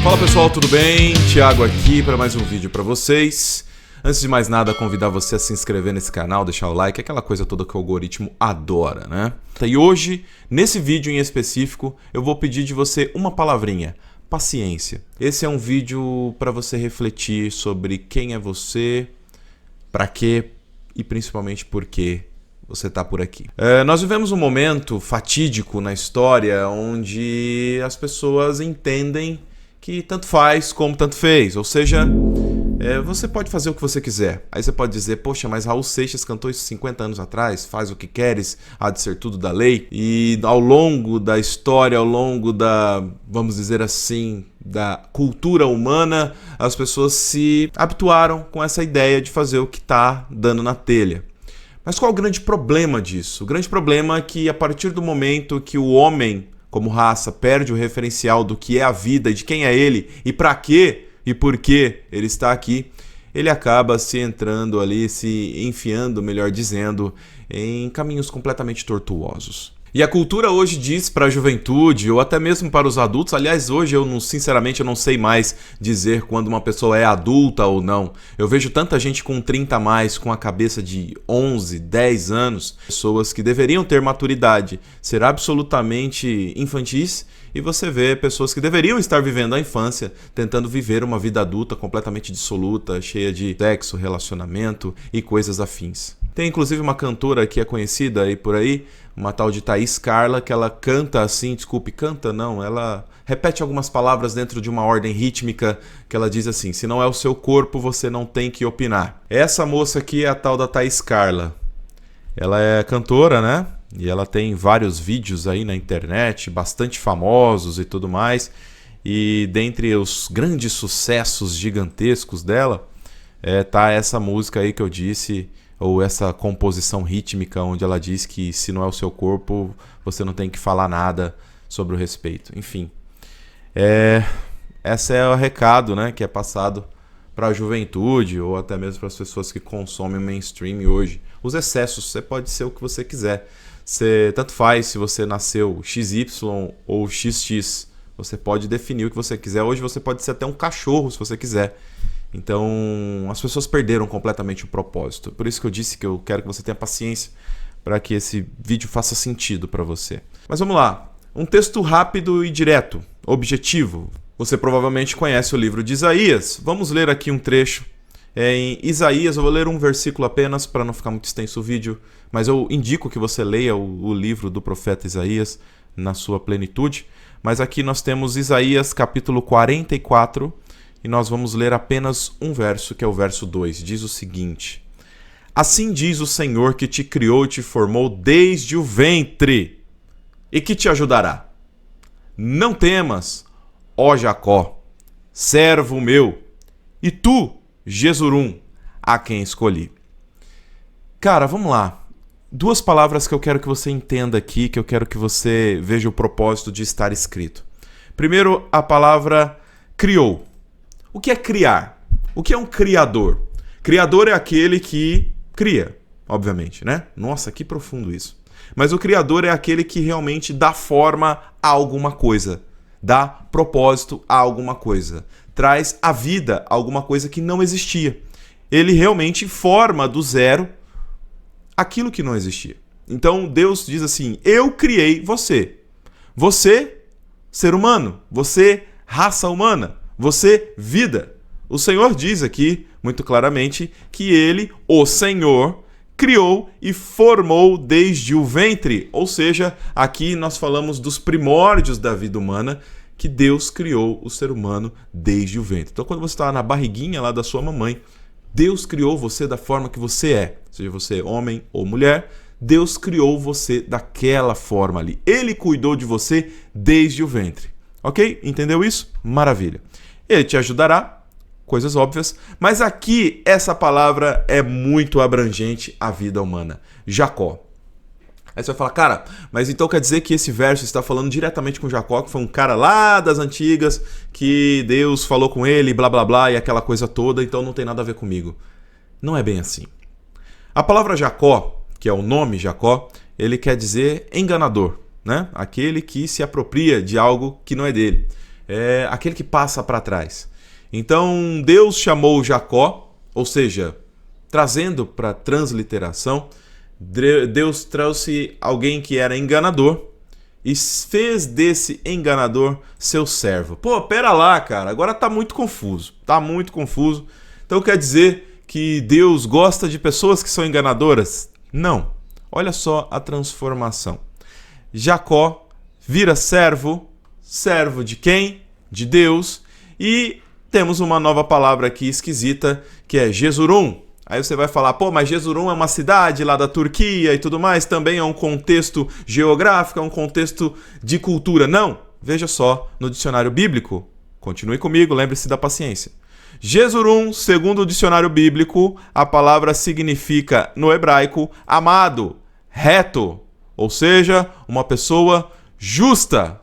Fala pessoal, tudo bem? Thiago aqui para mais um vídeo para vocês. Antes de mais nada, convidar você a se inscrever nesse canal, deixar o like, aquela coisa toda que o algoritmo adora, né? E hoje, nesse vídeo em específico, eu vou pedir de você uma palavrinha: paciência. Esse é um vídeo para você refletir sobre quem é você, para quê e principalmente por que você está por aqui. Nós vivemos um momento fatídico na história onde as pessoas entendem que tanto faz como tanto fez, ou seja, você pode fazer o que você quiser. Aí você pode dizer, poxa, mas Raul Seixas cantou isso 50 anos atrás, faz o que queres, há de ser tudo da lei. E ao longo da história, ao longo da, vamos dizer assim, da cultura humana, as pessoas se habituaram com essa ideia de fazer o que está dando na telha. Mas qual é o grande problema disso? O grande problema é que a partir do momento que o homem, como raça, perde o referencial do que é a vida, de quem é ele e para quê e por que ele está aqui, ele acaba se entrando ali, se enfiando, melhor dizendo, em caminhos completamente tortuosos. E a cultura hoje diz para a juventude, ou até mesmo para os adultos, aliás, hoje sinceramente eu não sei mais dizer quando uma pessoa é adulta ou não. Eu vejo tanta gente com 30 a mais, com a cabeça de 11, 10 anos, pessoas que deveriam ter maturidade, ser absolutamente infantis, e você vê pessoas que deveriam estar vivendo a infância, tentando viver uma vida adulta completamente dissoluta, cheia de sexo, relacionamento e coisas afins. Tem inclusive uma cantora que é conhecida aí por aí, uma tal de Thaís Carla, que ela canta assim, canta não, ela repete algumas palavras dentro de uma ordem rítmica que ela diz assim: se não é o seu corpo, você não tem que opinar. Essa moça aqui é a tal da Thaís Carla. Ela é cantora, né? E ela tem vários vídeos aí na internet, bastante famosos e tudo mais. E dentre os grandes sucessos gigantescos dela, tá essa música aí que eu disse, ou essa composição rítmica onde ela diz que se não é o seu corpo, você não tem que falar nada sobre o respeito. Enfim, esse é o recado, né, que é passado para a juventude ou até mesmo para as pessoas que consomem o mainstream hoje. Os excessos, você pode ser o que você quiser. Tanto faz se você nasceu XY ou XX. Você pode definir o que você quiser. Hoje você pode ser até um cachorro se você quiser. Então, as pessoas perderam completamente o propósito. Por isso que eu disse que eu quero que você tenha paciência para que esse vídeo faça sentido para você. Mas vamos lá. Um texto rápido e direto, objetivo. Você provavelmente conhece o livro de Isaías. Vamos ler aqui um trecho. Em Isaías, eu vou ler um versículo apenas para não ficar muito extenso o vídeo, mas eu indico que você leia o livro do profeta Isaías na sua plenitude. Mas aqui nós temos Isaías capítulo 44, e nós vamos ler apenas um verso, que é o verso 2. Diz o seguinte: assim diz o Senhor que te criou e te formou desde o ventre, e que te ajudará. Não temas, ó Jacó, servo meu, e tu, Jesurum, a quem escolhi. Cara, vamos lá. Duas palavras que eu quero que você entenda aqui, que eu quero que você veja o propósito de estar escrito. Primeiro, a palavra criou. O que é criar? O que é um criador? Criador é aquele que cria, obviamente, né? Nossa, que profundo isso. Mas o criador é aquele que realmente dá forma a alguma coisa, dá propósito a alguma coisa, traz à vida alguma coisa que não existia. Ele realmente forma do zero aquilo que não existia. Então Deus diz assim: eu criei você. Você, ser humano. Você, raça humana. Você, vida. O Senhor diz aqui, muito claramente, que Ele, o Senhor, criou e formou desde o ventre. Ou seja, aqui nós falamos dos primórdios da vida humana, que Deus criou o ser humano desde o ventre. Então, quando você está na barriguinha lá da sua mamãe, Deus criou você da forma que você é. Seja você homem ou mulher, Deus criou você daquela forma ali. Ele cuidou de você desde o ventre. Ok? Entendeu isso? Maravilha. Ele te ajudará, coisas óbvias, mas aqui essa palavra é muito abrangente à vida humana. Jacó. Aí você vai falar, cara, mas então quer dizer que esse verso está falando diretamente com Jacó, que foi um cara lá das antigas, que Deus falou com ele, blá blá blá, e aquela coisa toda, então não tem nada a ver comigo. Não é bem assim. A palavra Jacó, que é o nome Jacó, ele quer dizer enganador, né? Aquele que se apropria de algo que não é dele. é aquele que passa para trás. Então Deus chamou Jacó, ou seja, trazendo para transliteração, Deus trouxe alguém que era enganador e fez desse enganador seu servo. Pô, pera lá, cara, agora tá muito confuso. Então quer dizer que Deus gosta de pessoas que são enganadoras? Não. Olha só a transformação. Jacó vira servo de quem? De Deus. E temos uma nova palavra aqui esquisita, que é Jesurum. Aí você vai falar, pô, mas Jesurum é uma cidade lá da Turquia e tudo mais, também é um contexto geográfico, é um contexto de cultura. Não, veja só, no dicionário bíblico, continue comigo, lembre-se da paciência. Jesurum, segundo o dicionário bíblico, a palavra significa, no hebraico, amado, reto, ou seja, uma pessoa justa.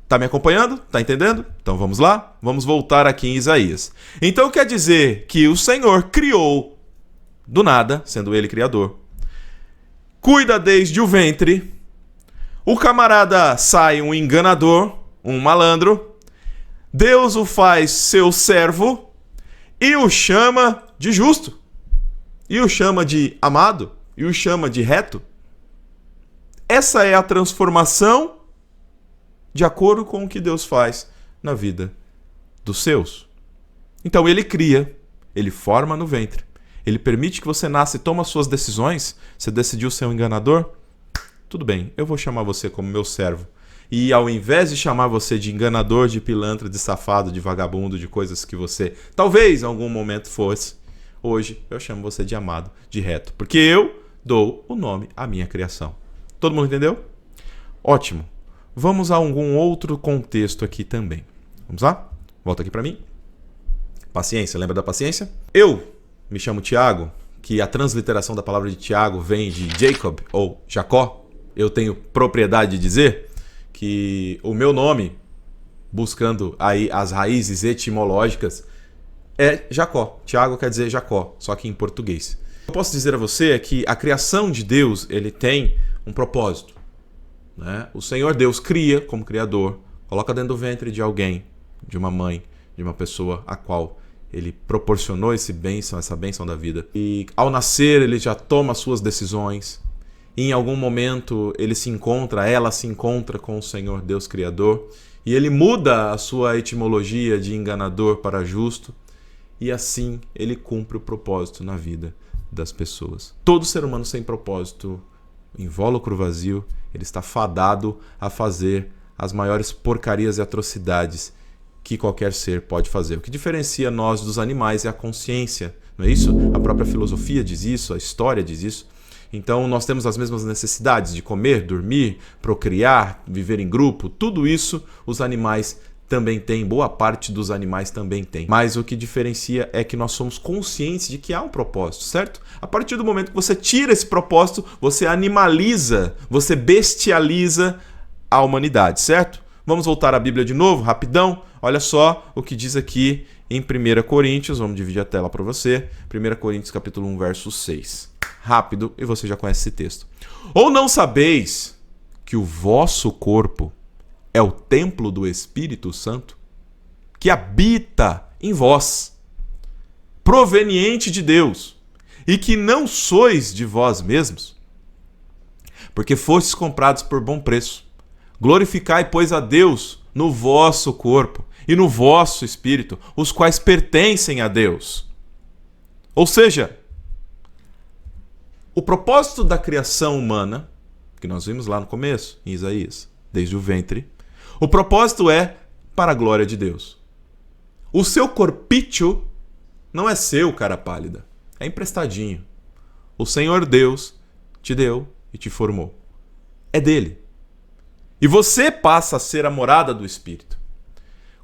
Tá me acompanhando? Tá entendendo? Então vamos lá? Vamos voltar aqui em Isaías. Então quer dizer que o Senhor criou do nada, sendo ele criador, cuida desde o ventre, o camarada sai um enganador, um malandro, Deus o faz seu servo e o chama de justo, e o chama de amado, e o chama de reto. Essa é a transformação de acordo com o que Deus faz na vida dos seus. Então ele cria, ele forma no ventre, ele permite que você nasça e toma suas decisões. Você decidiu ser um enganador? Tudo bem, eu vou chamar você como meu servo. E ao invés de chamar você de enganador, de pilantra, de safado, de vagabundo, de coisas que você talvez em algum momento fosse, hoje eu chamo você de amado, de reto. Porque eu dou o nome à minha criação. Todo mundo entendeu? Ótimo. Vamos a algum outro contexto aqui também. Vamos lá? Volta aqui para mim. Paciência, lembra da paciência? Eu me chamo Tiago, que a transliteração da palavra de Tiago vem de Jacob ou Jacó. Eu tenho propriedade de dizer que o meu nome, buscando aí as raízes etimológicas, é Jacó. Tiago quer dizer Jacó, só que em português. Eu posso dizer a você que a criação de Deus, ele tem um propósito, né? O Senhor Deus cria como criador, coloca dentro do ventre de alguém, de uma mãe, de uma pessoa a qual ele proporcionou essa bênção da vida. E ao nascer ele já toma suas decisões. E em algum momento ela se encontra com o Senhor Deus Criador. E ele muda a sua etimologia de enganador para justo. E assim ele cumpre o propósito na vida das pessoas. Todo ser humano sem propósito, invólucro vazio, ele está fadado a fazer as maiores porcarias e atrocidades que qualquer ser pode fazer. O que diferencia nós dos animais é a consciência, não é isso? A própria filosofia diz isso, a história diz isso. Então nós temos as mesmas necessidades de comer, dormir, procriar, viver em grupo. Tudo isso os animais também têm, boa parte dos animais também tem. Mas o que diferencia é que nós somos conscientes de que há um propósito, certo? A partir do momento que você tira esse propósito, você animaliza, você bestializa a humanidade, certo? Vamos voltar à Bíblia de novo, rapidão. Olha só o que diz aqui em 1 Coríntios. Vamos dividir a tela para você. 1 Coríntios capítulo 1, verso 6. Rápido, e você já conhece esse texto. Ou não sabeis que o vosso corpo é o templo do Espírito Santo, que habita em vós, proveniente de Deus, e que não sois de vós mesmos, porque fostes comprados por bom preço. Glorificai, pois, a Deus no vosso corpo e no vosso espírito, os quais pertencem a Deus. Ou seja, o propósito da criação humana, que nós vimos lá no começo, em Isaías, desde o ventre, o propósito é para a glória de Deus. O seu corpício não é seu, cara pálida, é emprestadinho. O Senhor Deus te deu e te formou. É dele. E você passa a ser a morada do Espírito.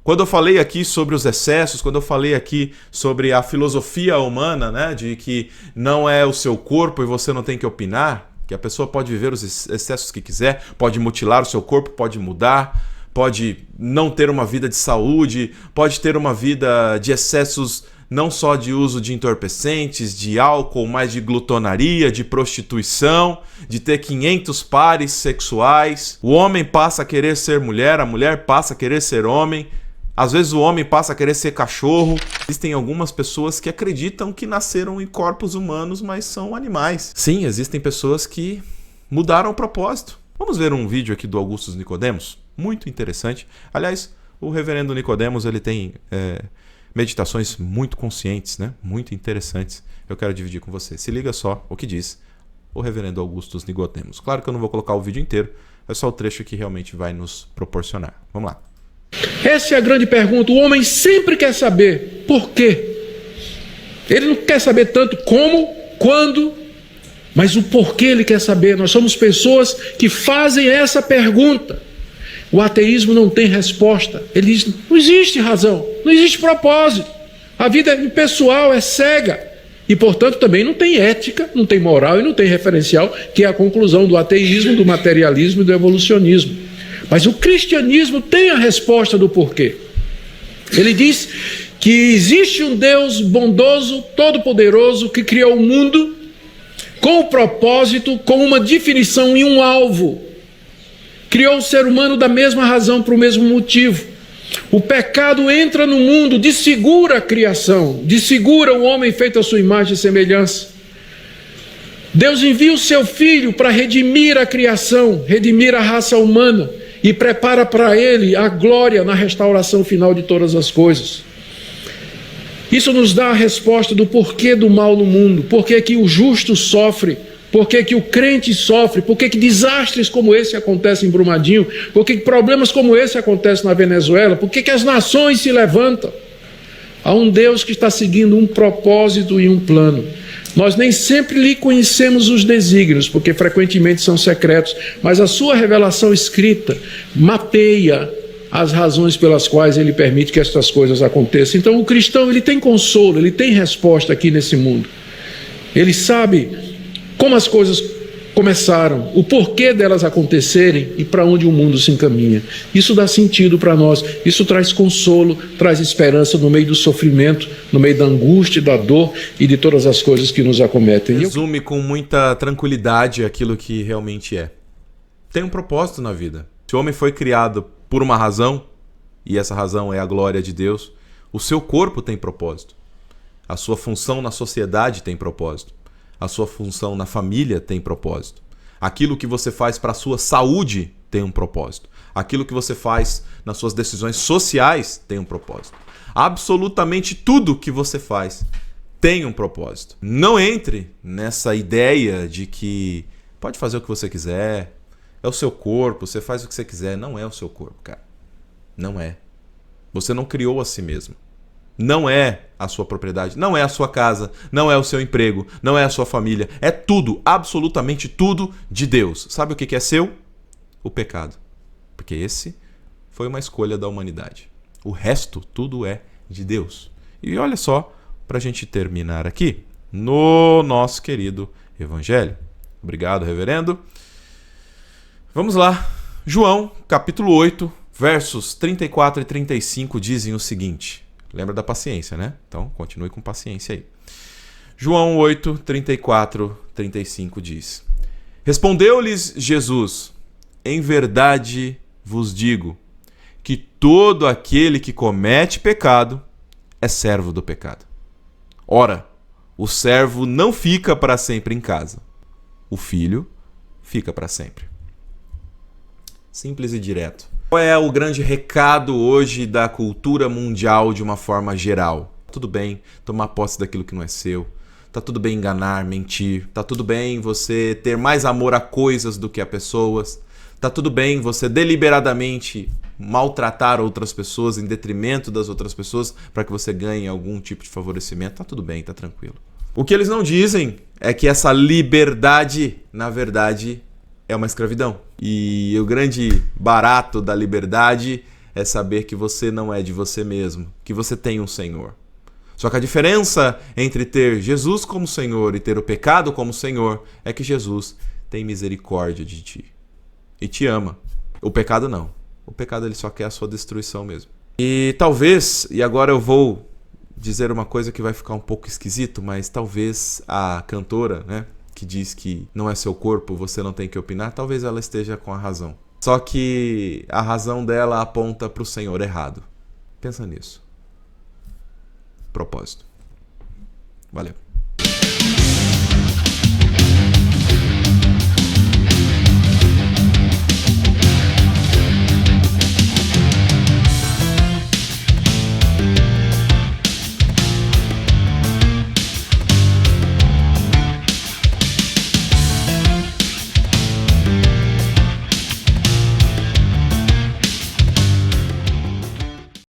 Quando eu falei aqui sobre os excessos, quando eu falei aqui sobre a filosofia humana, né, de que não é o seu corpo e você não tem que opinar, que a pessoa pode viver os excessos que quiser, pode mutilar o seu corpo, pode mudar, pode não ter uma vida de saúde, pode ter uma vida de excessos não só de uso de entorpecentes, de álcool, mas de glutonaria, de prostituição, de ter 500 pares sexuais. O homem passa a querer ser mulher, a mulher passa a querer ser homem. Às vezes o homem passa a querer ser cachorro. Existem algumas pessoas que acreditam que nasceram em corpos humanos, mas são animais. Sim, existem pessoas que mudaram o propósito. Vamos ver um vídeo aqui do Augustus Nicodemos, muito interessante. Aliás, o reverendo Nicodemos, ele tem meditações muito conscientes, né? Muito interessantes. Eu quero dividir com você. Se liga só o que diz o reverendo Augustus Nicodemos. Claro que eu não vou colocar o vídeo inteiro, é só o trecho que realmente vai nos proporcionar. Vamos lá. Essa é a grande pergunta. O homem sempre quer saber por quê. Ele não quer saber tanto como, quando, mas o porquê ele quer saber. Nós somos pessoas que fazem essa pergunta. O ateísmo não tem resposta. Ele diz, não existe razão, não existe propósito. A vida é impessoal, é cega. E, portanto, também não tem ética, não tem moral e não tem referencial, que é a conclusão do ateísmo, do materialismo e do evolucionismo. Mas o cristianismo tem a resposta do porquê. Ele diz que existe um Deus bondoso, todo-poderoso, que criou o mundo com o propósito, com uma definição e um alvo. Criou o ser humano da mesma razão, para o mesmo motivo. O pecado entra no mundo, desfigura a criação, desfigura o homem feito à sua imagem e semelhança. Deus envia o seu Filho para redimir a criação, redimir a raça humana e prepara para ele a glória na restauração final de todas as coisas. Isso nos dá a resposta do porquê do mal no mundo, porquê que o justo sofre, porquê que o crente sofre, porquê que desastres como esse acontecem em Brumadinho, porquê que problemas como esse acontecem na Venezuela, porquê que as nações se levantam. Há um Deus que está seguindo um propósito e um plano. Nós nem sempre lhe conhecemos os desígnios, porque frequentemente são secretos, mas a sua revelação escrita mapeia as razões pelas quais ele permite que estas coisas aconteçam. Então o cristão, ele tem consolo, ele tem resposta aqui nesse mundo. Ele sabe como as coisas começaram, o porquê delas acontecerem e para onde o mundo se encaminha. Isso dá sentido para nós, isso traz consolo, traz esperança no meio do sofrimento, no meio da angústia, da dor e de todas as coisas que nos acometem. Resume com muita tranquilidade aquilo que realmente é. Tem um propósito na vida. Se o homem foi criado por uma razão, e essa razão é a glória de Deus, o seu corpo tem propósito. A sua função na sociedade tem propósito. A sua função na família tem propósito. Aquilo que você faz para a sua saúde tem um propósito. Aquilo que você faz nas suas decisões sociais tem um propósito. Absolutamente tudo que você faz tem um propósito. Não entre nessa ideia de que pode fazer o que você quiser, é o seu corpo, você faz o que você quiser. Não é o seu corpo, cara. Não é. Você não criou a si mesmo. Não é a sua propriedade, não é a sua casa, não é o seu emprego, não é a sua família. É tudo, absolutamente tudo de Deus. Sabe o que é seu? O pecado. Porque esse foi uma escolha da humanidade. O resto, tudo é de Deus. E olha só, para a gente terminar aqui, no nosso querido Evangelho. Obrigado, reverendo. Vamos lá. João, capítulo 8, versos 34 e 35 dizem o seguinte. Lembra da paciência, né? Então, continue com paciência aí. João 8, 34, 35 diz: Respondeu-lhes Jesus: Em verdade vos digo que todo aquele que comete pecado é servo do pecado. Ora, o servo não fica para sempre em casa. O filho fica para sempre. Simples e direto. Qual é o grande recado hoje da cultura mundial de uma forma geral? Tudo bem tomar posse daquilo que não é seu. Tá tudo bem enganar, mentir. Tá tudo bem você ter mais amor a coisas do que a pessoas. Tá tudo bem você deliberadamente maltratar outras pessoas em detrimento das outras pessoas para que você ganhe algum tipo de favorecimento. Tá tudo bem, tá tranquilo. O que eles não dizem é que essa liberdade, na verdade, é uma escravidão. E o grande barato da liberdade é saber que você não é de você mesmo, que você tem um Senhor. Só que a diferença entre ter Jesus como Senhor e ter o pecado como Senhor é que Jesus tem misericórdia de ti e te ama. O pecado não. O pecado ele só quer a sua destruição mesmo. E talvez, e agora eu vou dizer uma coisa que vai ficar um pouco esquisito, mas talvez a cantora, né, que diz que não é seu corpo, você não tem que opinar, talvez ela esteja com a razão. Só que a razão dela aponta para o Senhor errado. Pensa nisso. Propósito. Valeu.